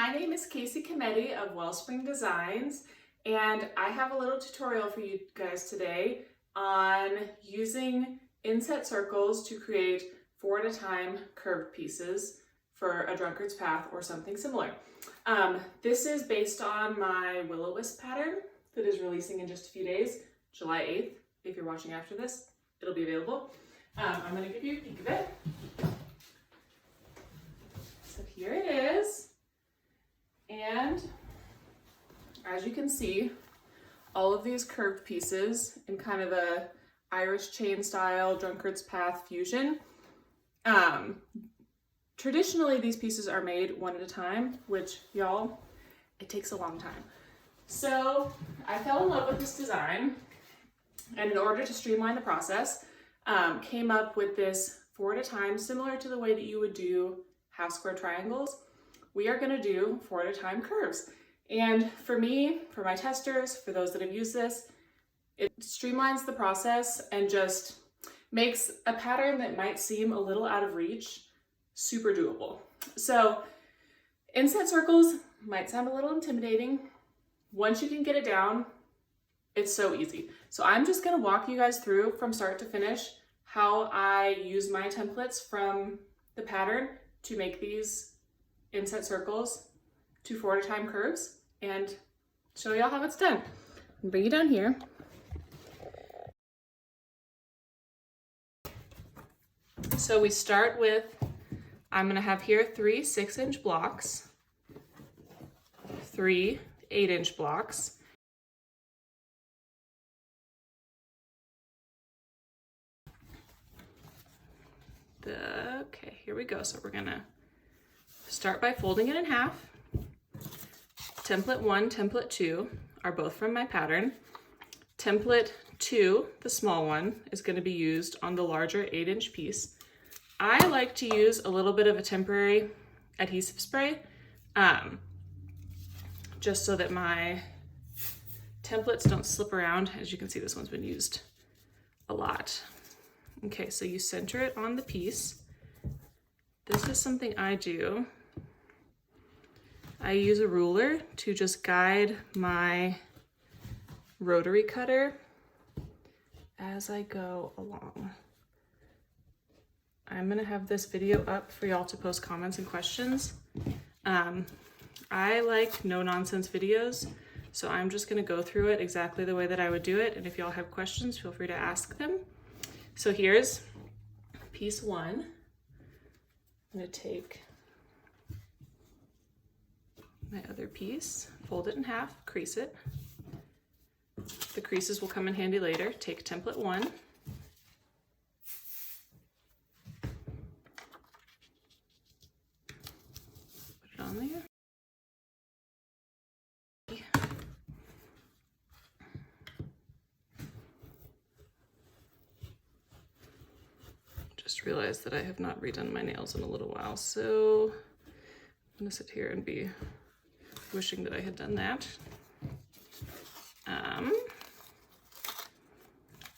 my name is Casey Cometti of Wellspring Designs, and I have a little tutorial for you guys today on using inset circles to create 4 at a time curved pieces for a Drunkard's path or something similar. This is based on my Will-O-Wisp pattern that is releasing in just a few days, July 8th. If you're watching after this, it'll be available. I'm going to give you a peek of it. So here it is. And as you can see, all of these curved pieces in kind of a Irish chain style Drunkard's path fusion. Traditionally, these pieces are made 1 at a time, which, y'all, it takes a long time. So I fell in love with this design, and in order to streamline the process, came up with this 4 at a time, similar to the way that you would do half square triangles. We are going to do 4 at a time curves. And for me, for my testers, for those that have used this, it streamlines the process and just makes a pattern that might seem a little out of reach super doable. So inset circles might sound a little intimidating. Once you can get it down, it's so easy. So I'm just going to walk you guys through from start to finish how I use my templates from the pattern to make these inset circles to 4 at a time curves and show y'all how it's done. Bring you down here. So we start with, I'm going to have here 3 6-inch blocks, 3 8-inch blocks, okay, here we go. So we're going to start by folding it in half. Template 1, template 2 are both from my pattern. Template 2, the small one, is going to be used on the larger 8-inch piece. I like to use a little bit of a temporary adhesive spray, just so that my templates don't slip around. As you can see, this one's been used a lot. Okay, so you center it on the piece. This is something I do. I use a ruler to just guide my rotary cutter as I go along. I'm gonna have this video up for y'all to post comments and questions. I like no nonsense videos, so I'm just gonna go through it exactly the way that I would do it, and if y'all have questions, feel free to ask them. So here's piece 1. I'm gonna take my other piece, fold it in half, crease it. The creases will come in handy later. Take template 1. Put it on there. Just realized that I have not redone my nails in a little while, so I'm gonna sit here and be wishing that I had done that.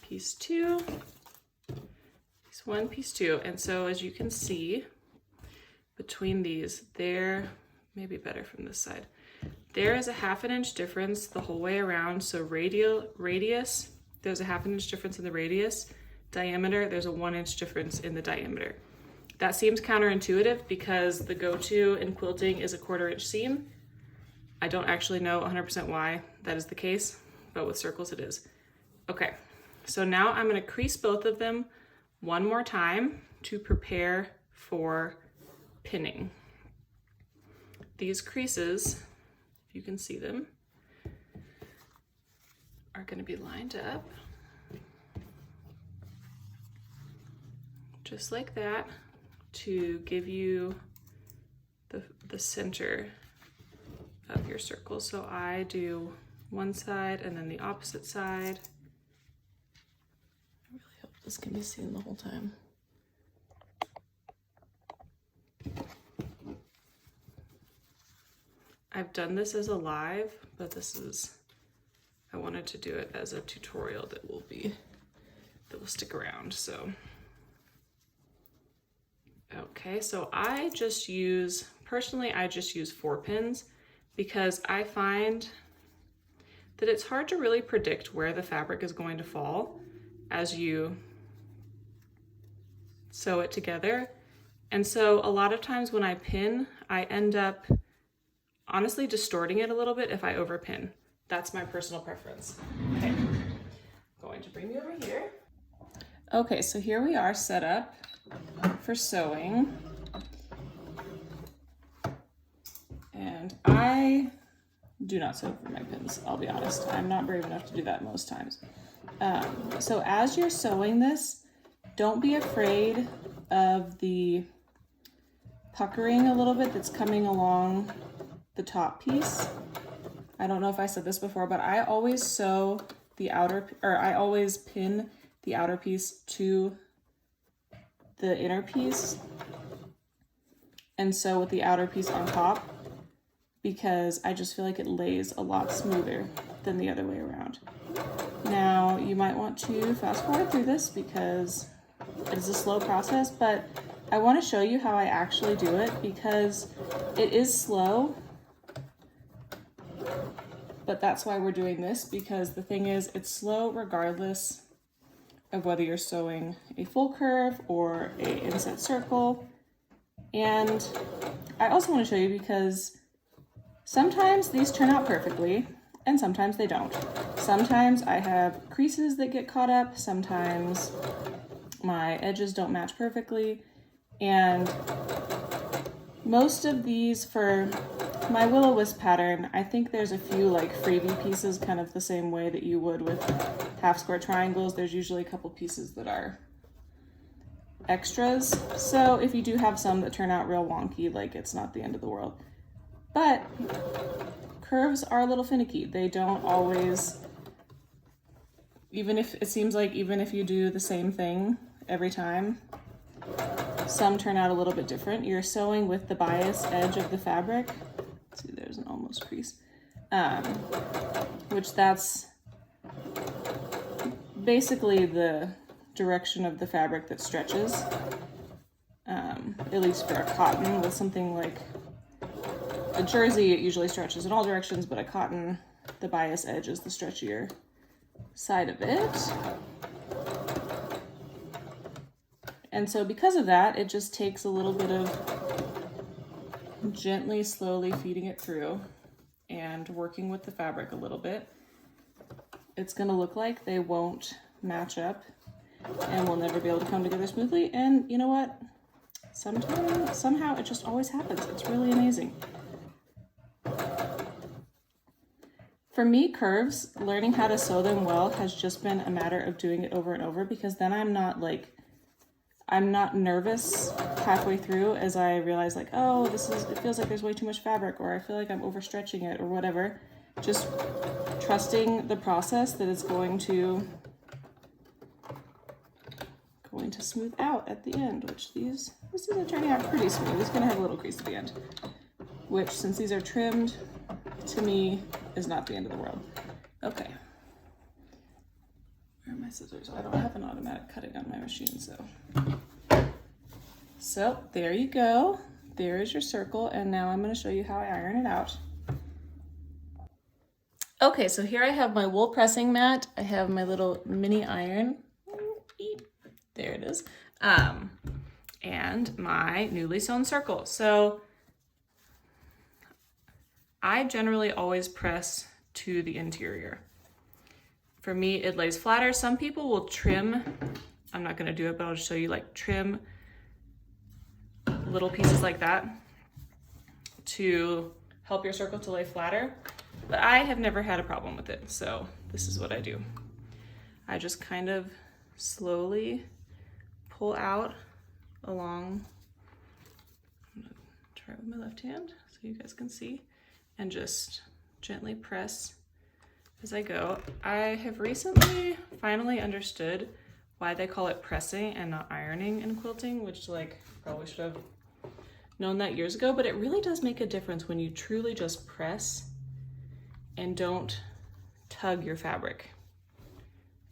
Piece 2, piece 1, piece 2. And so as you can see, between these, there may be better from this side. There is a 1/2 inch difference the whole way around. So radius, there's a 1/2 inch difference in the radius. Diameter, there's a 1 inch difference in the diameter. That seems counterintuitive because the go-to in quilting is a 1/4 inch seam. I don't actually know 100% why that is the case, but with circles it is. Okay, so now I'm going to crease both of them one more time to prepare for pinning. These creases, if you can see them, are going to be lined up just like that to give you the center of your circle. So I do one side and then the opposite side. I really hope this can be seen the whole time. I've done this as a live, but I wanted to do it as a tutorial that will stick around, so. Okay, so I just use Personally, I just use 4 pins because I find that it's hard to really predict where the fabric is going to fall as you sew it together. And so a lot of times when I pin, I end up honestly distorting it a little bit if I overpin. That's my personal preference. Okay, going to bring you over here. Okay, so here we are set up for sewing. And I do not sew for my pins, I'll be honest. I'm not brave enough to do that most times. So as you're sewing this, don't be afraid of the puckering a little bit that's coming along the top piece. I don't know if I said this before, but I always sew the outer, or I always pin the outer piece to the inner piece and sew with the outer piece on top, because I just feel like it lays a lot smoother than the other way around. Now, you might want to fast forward through this because it's a slow process, but I want to show you how I actually do it because it is slow, but that's why we're doing this, because the thing is, it's slow regardless of whether you're sewing a full curve or a inset circle. And I also want to show you because sometimes these turn out perfectly and sometimes they don't. Sometimes I have creases that get caught up, sometimes my edges don't match perfectly, and most of these, for my Will-O-Wisp pattern, I think there's a few like freebie pieces, kind of the same way that you would with half square triangles. There's usually a couple pieces that are extras. So if you do have some that turn out real wonky, like, it's not the end of the world. But curves are a little finicky. They don't always, even if it seems like even if you do the same thing every time, some turn out a little bit different. You're sewing with the bias edge of the fabric. See, there's an almost crease, which that's basically the direction of the fabric that stretches, at least for a cotton. With something like a jersey, it usually stretches in all directions, but a cotton, the bias edge is the stretchier side of it. And so because of that, it just takes a little bit of gently, slowly feeding it through and working with the fabric a little bit. It's going to look like they won't match up and we'll never be able to come together smoothly. And you know what? Somehow it just always happens. It's really amazing. For me, curves, learning how to sew them well has just been a matter of doing it over and over, because then I'm not nervous halfway through as I realize, like, oh, it feels like there's way too much fabric, or I feel like I'm overstretching it, or whatever. Just trusting the process that it's going to smooth out at the end, which this is turning out pretty smooth. It's gonna have a little crease at the end, which, since these are trimmed, to me is not the end of the world. Okay. Where are my scissors? I don't have an automatic cutting on my machine, so there you go. There is your circle, and now I'm going to show you how I iron it out. Okay, so here I have my wool pressing mat. I have my little mini iron. There it is. And my newly sewn circle. So I generally always press to the interior. For me, it lays flatter. Some people will trim. I'm not going to do it, but I'll just show you, like, trim little pieces like that to help your circle to lay flatter. But I have never had a problem with it, so this is what I do. I just kind of slowly pull out along. I'm gonna try it with my left hand so you guys can see, and just gently press as I go. I have recently finally understood why they call it pressing and not ironing in quilting, which, like, probably should have known that years ago, but it really does make a difference when you truly just press and don't tug your fabric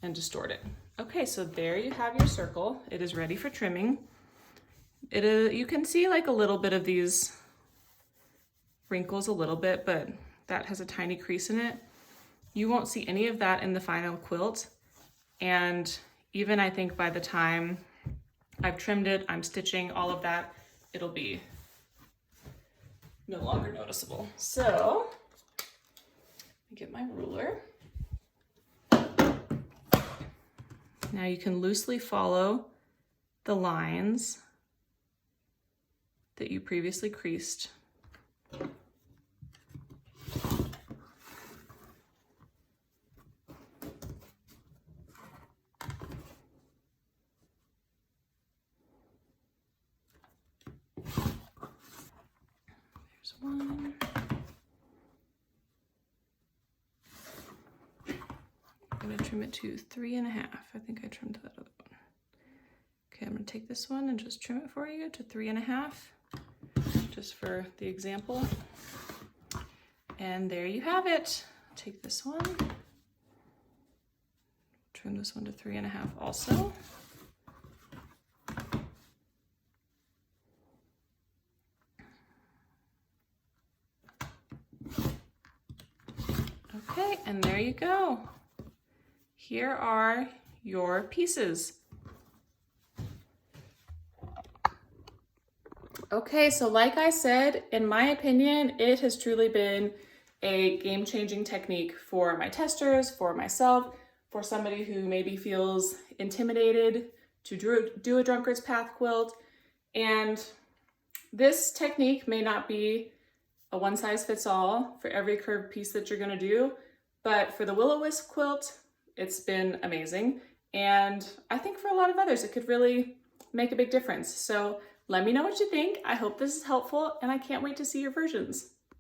and distort it. Okay, so there you have your circle. It is ready for trimming. You can see, like, a little bit of these wrinkles a little bit, but that has a tiny crease in it. You won't see any of that in the final quilt. And even I think by the time I've trimmed it, I'm stitching all of that, it'll be no longer noticeable. So, get my ruler. Now you can loosely follow the lines that you previously creased. There's one. I'm gonna trim it to 3.5. I think I trimmed that other one. Okay, I'm gonna take this one and just trim it for you to 3.5, just for the example. And there you have it. Take this one, trim this one to 3.5 also. Okay, and there you go. Here are your pieces. Okay, so like I said, in my opinion, it has truly been a game-changing technique for my testers, for myself, for somebody who maybe feels intimidated to do a Drunkard's Path quilt. And this technique may not be a one-size-fits-all for every curved piece that you're gonna do, but for the Will-O-Wisp quilt, it's been amazing. And I think for a lot of others, it could really make a big difference. So let me know what you think. I hope this is helpful, and I can't wait to see your versions.